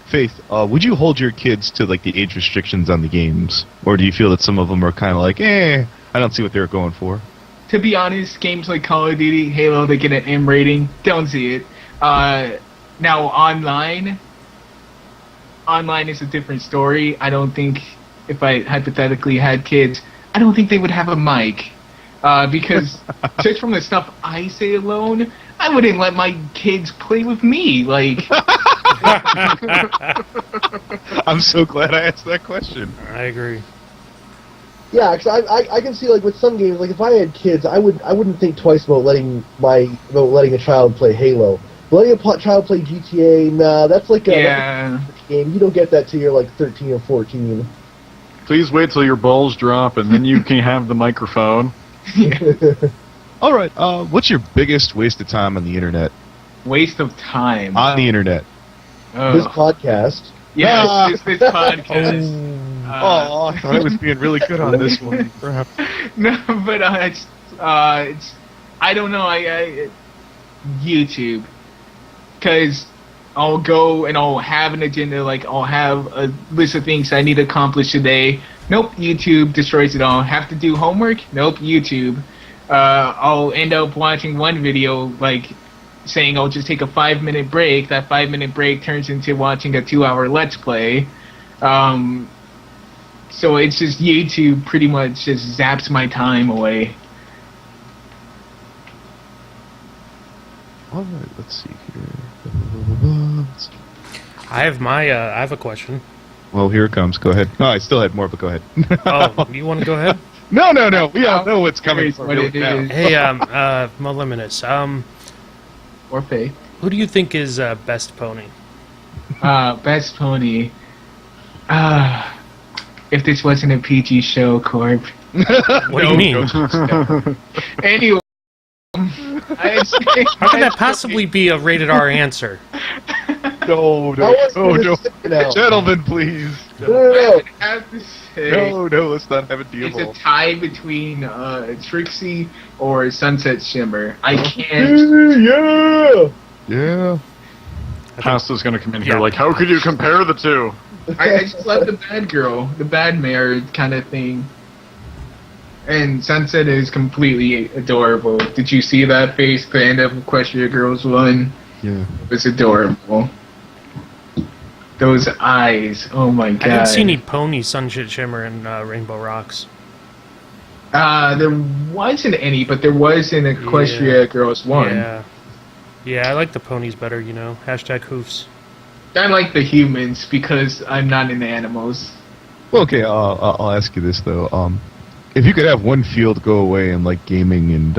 [SPEAKER 3] Faith, would you hold your kids to like the age restrictions on the games, or do you feel that some of them are kind of like, I don't see what they're going for?
[SPEAKER 1] To be honest, games like Call of Duty, Halo, they get an M rating. Don't see it. Now, online is a different story. I don't think, if I hypothetically had kids, I don't think they would have a mic. Because just from the stuff I say alone, I I wouldn't let my kids play with me. Like,
[SPEAKER 3] I'm so glad I asked that question.
[SPEAKER 4] I agree.
[SPEAKER 2] Yeah, because I can see, like, with some games, like, if I had kids, I wouldn't think twice about letting a child play Halo. Letting a child play GTA, nah, that's like a game. You don't get that till you're like 13 or 14.
[SPEAKER 5] Please wait till your balls drop, and then you can have the microphone.
[SPEAKER 3] All right. What's your biggest waste of time on the internet?
[SPEAKER 1] Waste of time.
[SPEAKER 3] On the internet.
[SPEAKER 2] This podcast.
[SPEAKER 1] Yeah, it's this podcast.
[SPEAKER 3] I thought I was being really good on this one. Perhaps.
[SPEAKER 1] No, but it's I don't know. I YouTube, because I'll go and I'll have an agenda. Like, I'll have a list of things I need to accomplish today. Nope, YouTube destroys it all. Have to do homework? Nope, YouTube. I'll end up watching one video, like, saying I'll just take a 5-minute break. That 5-minute break turns into watching a 2-hour Let's Play. So it's just YouTube pretty much just zaps my time away.
[SPEAKER 3] All right. Let's see here.
[SPEAKER 4] I have a question.
[SPEAKER 3] Well, here it comes. Go ahead. No, I still had more, but go ahead.
[SPEAKER 4] Oh, you want to go ahead?
[SPEAKER 3] No. We all know what's coming from
[SPEAKER 1] what it
[SPEAKER 3] now.
[SPEAKER 1] is.
[SPEAKER 4] Hey, Moliminous,
[SPEAKER 1] Or Faith.
[SPEAKER 4] who do you think is best pony?
[SPEAKER 1] Best pony. If this wasn't a PG show, Corp.
[SPEAKER 4] What do you mean?
[SPEAKER 1] Anyway.
[SPEAKER 4] How could that possibly be a rated R answer?
[SPEAKER 3] No. Gentlemen, please.
[SPEAKER 2] No.
[SPEAKER 1] I have to say,
[SPEAKER 3] No, let's not have a deal.
[SPEAKER 1] it's a tie between Trixie or Sunset Shimmer. I can't.
[SPEAKER 3] Yeah.
[SPEAKER 5] Pasta's gonna come in here
[SPEAKER 4] Yeah.
[SPEAKER 5] like, how could you compare the two?
[SPEAKER 1] I just love the bad girl, the bad mare kind of thing. And Sunset is completely adorable. Did you see that face at the end of Equestria Girls 1?
[SPEAKER 3] Yeah.
[SPEAKER 1] It was adorable. Those eyes, oh my god.
[SPEAKER 4] I didn't see any pony Sunset Shimmer in Rainbow Rocks.
[SPEAKER 1] There wasn't any, but there was in Equestria Girls 1.
[SPEAKER 4] Yeah, I like the ponies better, you know. Hashtag hoofs.
[SPEAKER 1] I like the humans because I'm not into animals.
[SPEAKER 3] Well, okay. I'll ask you this though. If you could have one field go away in like gaming and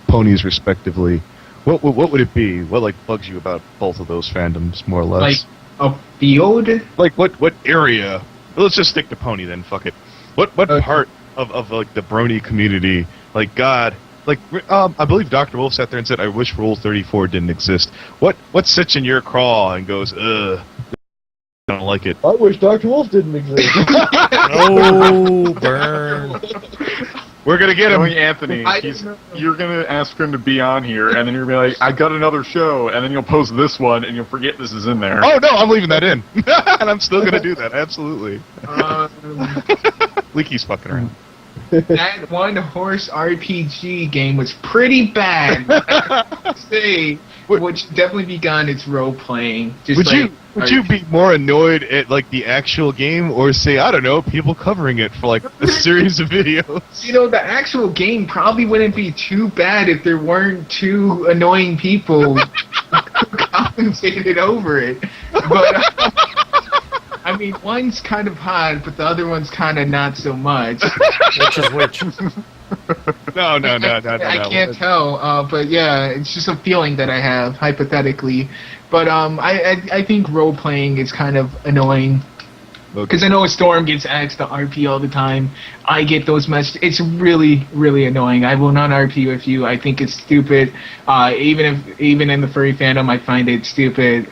[SPEAKER 3] ponies respectively, what would it be? What like bugs you about both of those fandoms more or less?
[SPEAKER 1] Like a field?
[SPEAKER 3] Like what area? Well, let's just stick to pony then. Fuck it. What part of like the Brony community? Like God. Like I believe Dr. Wolf sat there and said, "I wish Rule 34 didn't exist." What sits in your craw and goes, "Ugh, I don't like it."
[SPEAKER 2] I wish Dr. Wolf didn't exist.
[SPEAKER 4] Oh, burn.
[SPEAKER 3] We're gonna get him.
[SPEAKER 5] Knowing Anthony, you're gonna ask him to be on here, and then you're gonna be like, "I got another show," and then you'll post this one, and you'll forget this is in there.
[SPEAKER 3] Oh no, I'm leaving that in, and I'm still gonna do that. Absolutely. Leaky's fucking around.
[SPEAKER 1] That one horse RPG game was pretty bad. I have to say, what should definitely be gone is role playing.
[SPEAKER 3] Would you be more annoyed at like the actual game, or say, I don't know, people covering it for like a series of videos?
[SPEAKER 1] You know, the actual game probably wouldn't be too bad if there weren't two annoying people who commentated over it. But I mean, one's kind of hot, but the other one's kind of not so much.
[SPEAKER 4] Which is which?
[SPEAKER 3] No.
[SPEAKER 1] I can't tell, but yeah, it's just a feeling that I have, hypothetically. But I think role-playing is kind of annoying. Because I know Storm gets asked to RP all the time. I get those messages. It's really, really annoying. I will not RP with you. I think it's stupid. Even in the furry fandom, I find it stupid.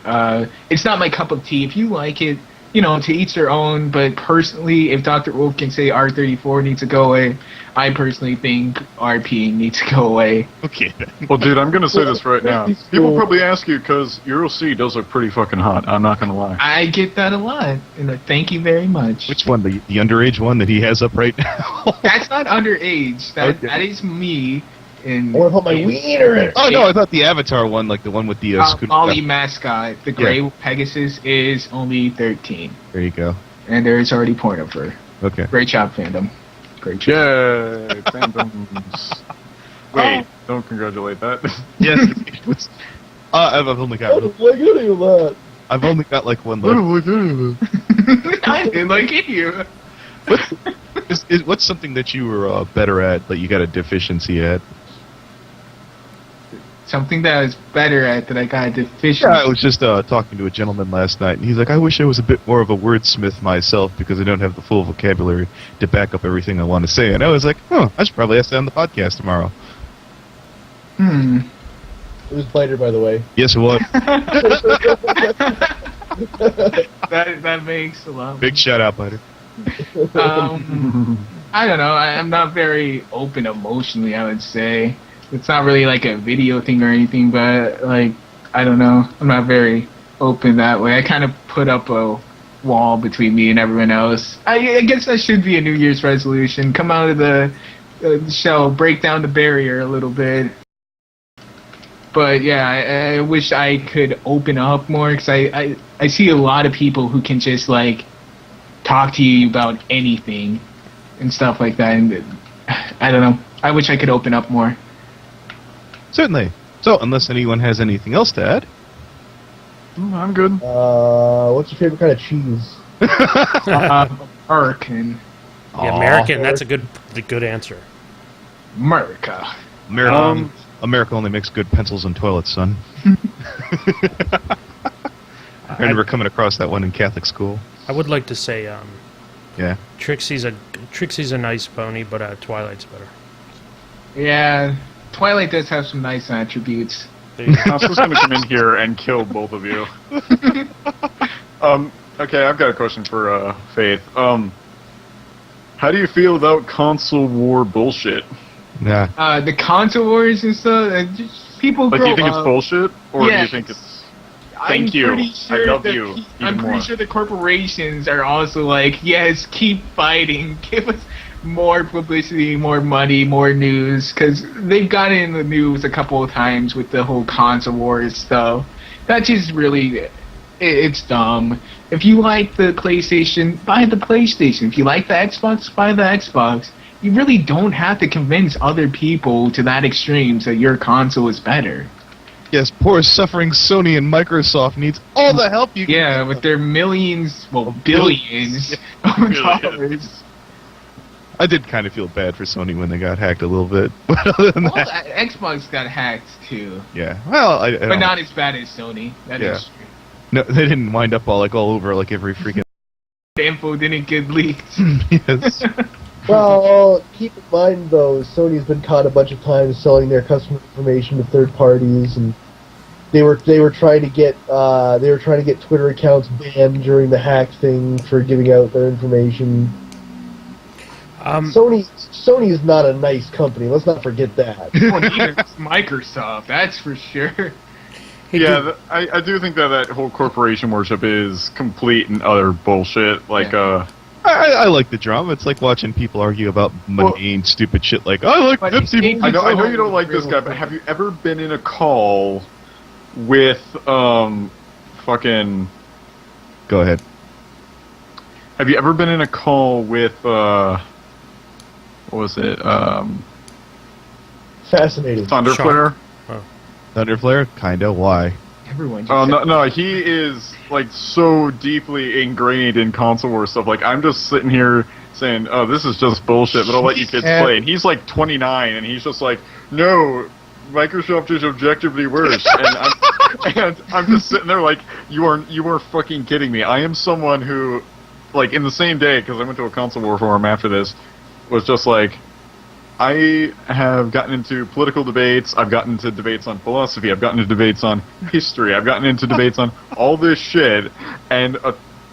[SPEAKER 1] It's not my cup of tea. If you like it, you know, to each their own, but personally, if Dr. Wolf can say R34 needs to go away, I personally think RP needs to go away.
[SPEAKER 3] Okay.
[SPEAKER 5] Well, dude, I'm gonna say this right now. People probably ask you because Euro C does look pretty fucking hot. I'm not gonna lie.
[SPEAKER 1] I get that a lot, and thank you very much.
[SPEAKER 3] Which one? The underage one that he has up right now?
[SPEAKER 1] That's not underage.
[SPEAKER 3] Okay.
[SPEAKER 1] That is me.
[SPEAKER 2] I want to put my wiener in it.
[SPEAKER 3] Oh no, I thought the Avatar one, like the one with the
[SPEAKER 1] Molly mascot, the gray Pegasus, is only 13.
[SPEAKER 3] There you go.
[SPEAKER 1] And there is already porn of her.
[SPEAKER 3] Okay.
[SPEAKER 1] Great job, fandom. Great job.
[SPEAKER 5] Yay, fandoms. Wait, don't congratulate that.
[SPEAKER 3] Yes. I've only
[SPEAKER 2] I
[SPEAKER 3] got.
[SPEAKER 2] don't like any of that.
[SPEAKER 3] I've only got like one
[SPEAKER 5] I
[SPEAKER 3] left.
[SPEAKER 5] don't like any of it.
[SPEAKER 1] I didn't like it you.
[SPEAKER 3] What's something that you were better at that you got a deficiency at?
[SPEAKER 1] Something that I was better at that I got a deficiency.
[SPEAKER 3] Yeah, I was just talking to a gentleman last night, and he's like, I wish I was a bit more of a wordsmith myself because I don't have the full vocabulary to back up everything I want to say. And I was like, I should probably ask that on the podcast tomorrow.
[SPEAKER 2] It was Biter, by the way.
[SPEAKER 3] Yes, it was.
[SPEAKER 1] That makes a lot.
[SPEAKER 3] Big shout out, Biter.
[SPEAKER 1] I don't know. I'm not very open emotionally, I would say. It's not really like a video thing or anything, but like, I don't know. I'm not very open that way. I kind of put up a wall between me and everyone else. I guess that should be a New Year's resolution. Come out of the shell, break down the barrier a little bit. But yeah, I wish I could open up more because I see a lot of people who can just like talk to you about anything and stuff like that. And I don't know. I wish I could open up more.
[SPEAKER 3] Certainly. So, unless anyone has anything else to add.
[SPEAKER 5] I'm good.
[SPEAKER 2] What's your favorite kind of cheese?
[SPEAKER 1] American.
[SPEAKER 4] Yeah, American. That's a good answer.
[SPEAKER 1] America.
[SPEAKER 3] America only makes good pencils and toilets, son. I remember coming across that one in Catholic school.
[SPEAKER 4] I would like to say,
[SPEAKER 3] Yeah.
[SPEAKER 4] Trixie's a nice pony, but Twilight's better.
[SPEAKER 1] Yeah, Twilight does have some nice attributes.
[SPEAKER 4] There you go.
[SPEAKER 5] I was just going to come in here and kill both of you. Okay, I've got a question for Faith. How do you feel about console war bullshit?
[SPEAKER 3] Nah.
[SPEAKER 1] The console wars and stuff, just people
[SPEAKER 5] Like,
[SPEAKER 1] grow
[SPEAKER 5] do you think
[SPEAKER 1] up.
[SPEAKER 5] it's bullshit, or do you
[SPEAKER 1] Yes.
[SPEAKER 5] think it's...
[SPEAKER 1] I'm
[SPEAKER 5] Thank you.
[SPEAKER 1] pretty sure
[SPEAKER 5] I love
[SPEAKER 1] that
[SPEAKER 5] you.
[SPEAKER 1] I'm
[SPEAKER 5] even
[SPEAKER 1] pretty
[SPEAKER 5] more.
[SPEAKER 1] sure the corporations are also like, yes, keep fighting, give us more publicity, more money, more news, because they've gotten in the news a couple of times with the whole console wars stuff. That just really, it's dumb. If you like the PlayStation, buy the PlayStation. If you like the Xbox, buy the Xbox. You really don't have to convince other people to that extreme that your console is better.
[SPEAKER 3] Yes, poor suffering Sony and Microsoft needs all the help you can
[SPEAKER 1] Yeah,
[SPEAKER 3] get.
[SPEAKER 1] with their millions, well, billions of dollars.
[SPEAKER 3] I did kind of feel bad for Sony when they got hacked a little bit. But other than
[SPEAKER 1] Well,
[SPEAKER 3] that,
[SPEAKER 1] Xbox got hacked too,
[SPEAKER 3] yeah. Well, I
[SPEAKER 1] but
[SPEAKER 3] don't-
[SPEAKER 1] not as bad as Sony. That
[SPEAKER 3] Yeah.
[SPEAKER 1] is true.
[SPEAKER 3] No, they didn't wind up all over like every freaking.
[SPEAKER 1] The info didn't get leaked.
[SPEAKER 3] Yes.
[SPEAKER 2] Well, keep in mind though, Sony's been caught a bunch of times selling their customer information to third parties, and they were trying to get Twitter accounts banned during the hack thing for giving out their information. Sony is not a nice company. Let's not forget that.
[SPEAKER 1] Well, neither is Microsoft, that's for sure.
[SPEAKER 5] Yeah, I do think that whole corporation worship is complete and utter bullshit. Like,
[SPEAKER 3] I like the drama. It's like watching people argue about mundane, stupid shit like, I like
[SPEAKER 1] But
[SPEAKER 3] Pepsi.
[SPEAKER 1] it-
[SPEAKER 5] I know you don't like this guy, but have you ever been in a call with, fucking...
[SPEAKER 3] Go ahead.
[SPEAKER 5] Have you ever been in a call with, what was it,
[SPEAKER 2] Fascinating.
[SPEAKER 5] Thunder
[SPEAKER 4] Sean.
[SPEAKER 5] Flare?
[SPEAKER 3] Thunderflare? Kinda. Why?
[SPEAKER 1] Everyone just
[SPEAKER 5] Oh, no, he is, like, so deeply ingrained in console war stuff. Like, I'm just sitting here saying, oh, this is just bullshit, but I'll let you kids play. And he's, like, 29, and he's just like, no, Microsoft is objectively worse. And I'm just sitting there like, you are fucking kidding me. I am someone who, like, in the same day, because I went to a console war forum after this, was just like, I have gotten into political debates, I've gotten into debates on philosophy, I've gotten into debates on history, I've gotten into debates on all this shit, and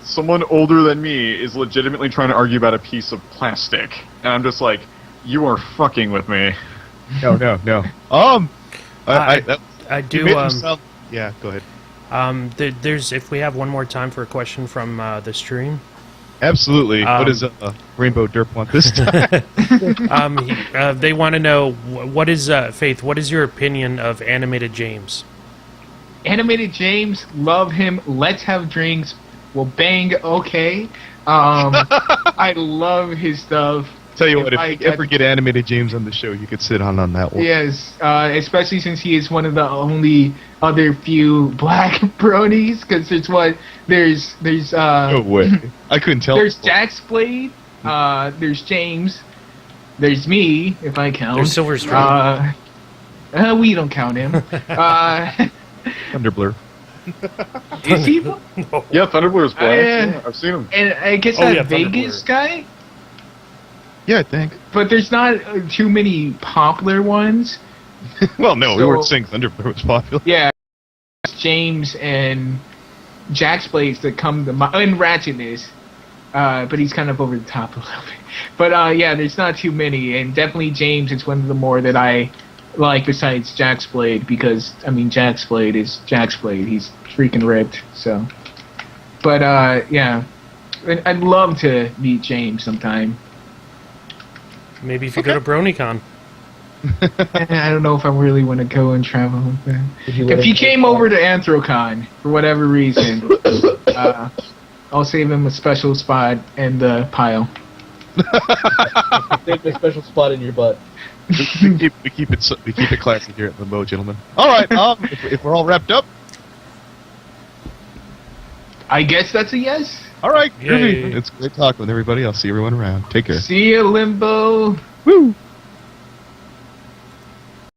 [SPEAKER 5] someone older than me is legitimately trying to argue about a piece of plastic. And I'm just like, you are fucking with me.
[SPEAKER 3] No.
[SPEAKER 4] I
[SPEAKER 3] you
[SPEAKER 4] do.
[SPEAKER 3] made them sound- yeah, go ahead.
[SPEAKER 4] There's if we have one more time for a question from the stream.
[SPEAKER 3] Absolutely. What does Rainbow Derp want this time?
[SPEAKER 4] They want to know what is Faith. What is your opinion of animated James?
[SPEAKER 1] Animated James, love him. Let's have drinks. We'll bang. Okay. I love his stuff.
[SPEAKER 3] Tell you what, if
[SPEAKER 1] I
[SPEAKER 3] you ever get animated James on the show, you could sit on that one.
[SPEAKER 1] Yes, especially since he is one of the only other few black bronies. Because there's
[SPEAKER 3] No way. I couldn't tell.
[SPEAKER 1] there's Jack's Blade, there's James, there's me if I count.
[SPEAKER 4] There's Silver Streak.
[SPEAKER 1] We don't count him.
[SPEAKER 3] Thunderblur.
[SPEAKER 1] Is he?
[SPEAKER 4] No.
[SPEAKER 5] Yeah, Thunderblur's black.
[SPEAKER 1] Yeah.
[SPEAKER 5] Yeah, I've seen him.
[SPEAKER 1] And I guess
[SPEAKER 4] Oh,
[SPEAKER 1] that
[SPEAKER 4] yeah,
[SPEAKER 1] Vegas
[SPEAKER 4] Thunderbird.
[SPEAKER 1] guy.
[SPEAKER 3] Yeah, I think.
[SPEAKER 1] But there's not too many popular ones.
[SPEAKER 3] Well, no, we
[SPEAKER 1] So-
[SPEAKER 3] weren't saying Thunderbird was popular.
[SPEAKER 1] Yeah, James and Jack's Blades that come to mind, and Ratchet is, but he's kind of over the top a little bit. But yeah, there's not too many, and definitely James is one of the more that I like besides Jack's Blade, because I mean Jack's Blade is Jack's Blade. He's freaking ripped. So, but yeah, I'd love to meet James sometime.
[SPEAKER 4] Maybe if you go to BronyCon.
[SPEAKER 1] I don't know if I really want to go and travel with him.
[SPEAKER 2] you
[SPEAKER 1] If he
[SPEAKER 2] wanna-
[SPEAKER 1] came over to Anthrocon for whatever reason, I'll save him a special spot in the pile.
[SPEAKER 2] Save a special spot in your butt.
[SPEAKER 3] we keep it classy here at the Mo, gentlemen. All right, if we're all wrapped up,
[SPEAKER 1] I guess that's a yes.
[SPEAKER 3] all right,
[SPEAKER 4] Yay.
[SPEAKER 3] groovy. It's great talking with everybody. I'll see everyone around. Take care.
[SPEAKER 1] See you, Limbo.
[SPEAKER 3] Woo.